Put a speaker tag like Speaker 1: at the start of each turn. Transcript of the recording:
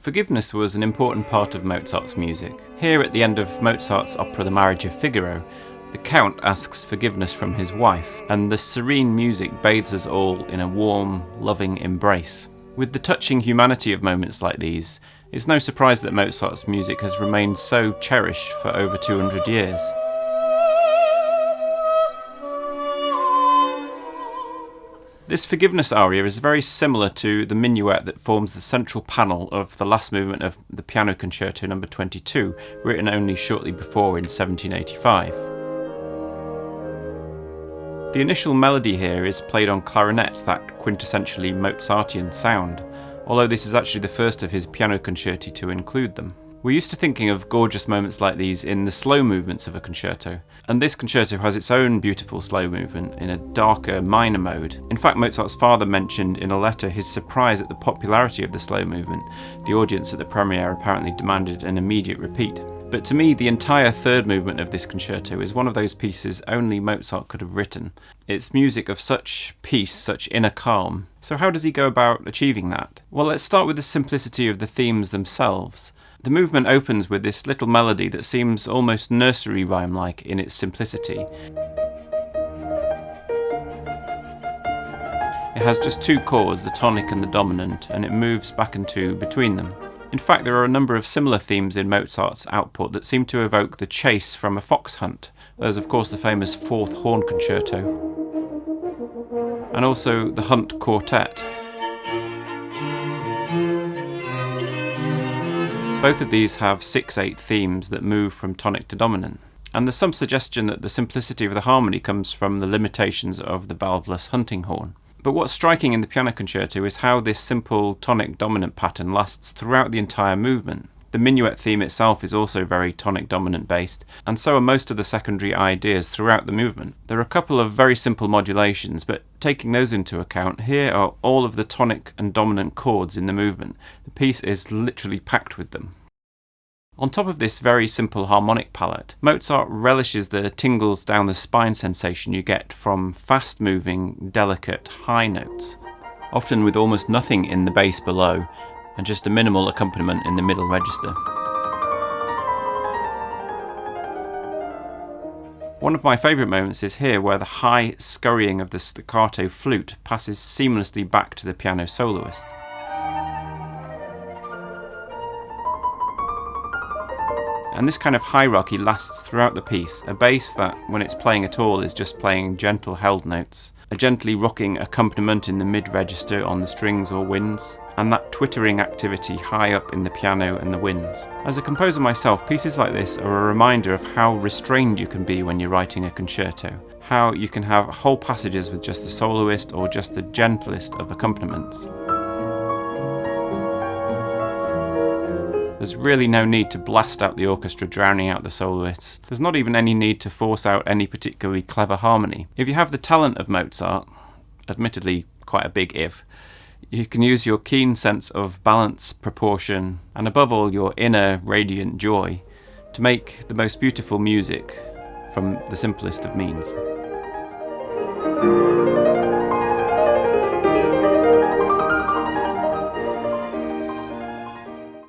Speaker 1: Forgiveness was an important part of Mozart's music. Here at the end of Mozart's opera The Marriage of Figaro, the Count asks forgiveness from his wife, and the serene music bathes us all in a warm, loving embrace. With the touching humanity of moments like these, it's no surprise that Mozart's music has remained so cherished for over 200 years. This forgiveness aria is very similar to the minuet that forms the central panel of the last movement of the Piano Concerto No. 22, written only shortly before in 1785. The initial melody here is played on clarinets, that quintessentially Mozartian sound, although this is actually the first of his piano concerti to include them. We're used to thinking of gorgeous moments like these in the slow movements of a concerto, and this concerto has its own beautiful slow movement in a darker minor mode. In fact, Mozart's father mentioned in a letter his surprise at the popularity of the slow movement. The audience at the premiere apparently demanded an immediate repeat. But to me, the entire third movement of this concerto is one of those pieces only Mozart could have written. It's music of such peace, such inner calm. So how does he go about achieving that? Well, let's start with the simplicity of the themes themselves. The movement opens with this little melody that seems almost nursery rhyme-like in its simplicity. It has just two chords, the tonic and the dominant, and it moves back and to between them. In fact, there are a number of similar themes in Mozart's output that seem to evoke the chase from a fox hunt. There's of course the famous Fourth Horn Concerto, and also the Hunt Quartet. Both of these have 6/8 themes that move from tonic to dominant, and there's some suggestion that the simplicity of the harmony comes from the limitations of the valveless hunting horn. But what's striking in the piano concerto is how this simple tonic-dominant pattern lasts throughout the entire movement. The minuet theme itself is also very tonic-dominant based, and so are most of the secondary ideas throughout the movement. There are a couple of very simple modulations, but taking those into account, here are all of the tonic and dominant chords in the movement. The piece is literally packed with them. On top of this very simple harmonic palette, Mozart relishes the tingles down the spine sensation you get from fast-moving, delicate high notes, often with almost nothing in the bass below and just a minimal accompaniment in the middle register. One of my favourite moments is here, where the high scurrying of the staccato flute passes seamlessly back to the piano soloist. And this kind of hierarchy lasts throughout the piece, a bass that, when it's playing at all, is just playing gentle held notes, a gently rocking accompaniment in the mid-register on the strings or winds, and that twittering activity high up in the piano and the winds. As a composer myself, pieces like this are a reminder of how restrained you can be when you're writing a concerto, how you can have whole passages with just the soloist or just the gentlest of accompaniments. There's really no need to blast out the orchestra, drowning out the soloists. There's not even any need to force out any particularly clever harmony. If you have the talent of Mozart, admittedly quite a big if, you can use your keen sense of balance, proportion, and above all your inner radiant joy to make the most beautiful music from the simplest of means.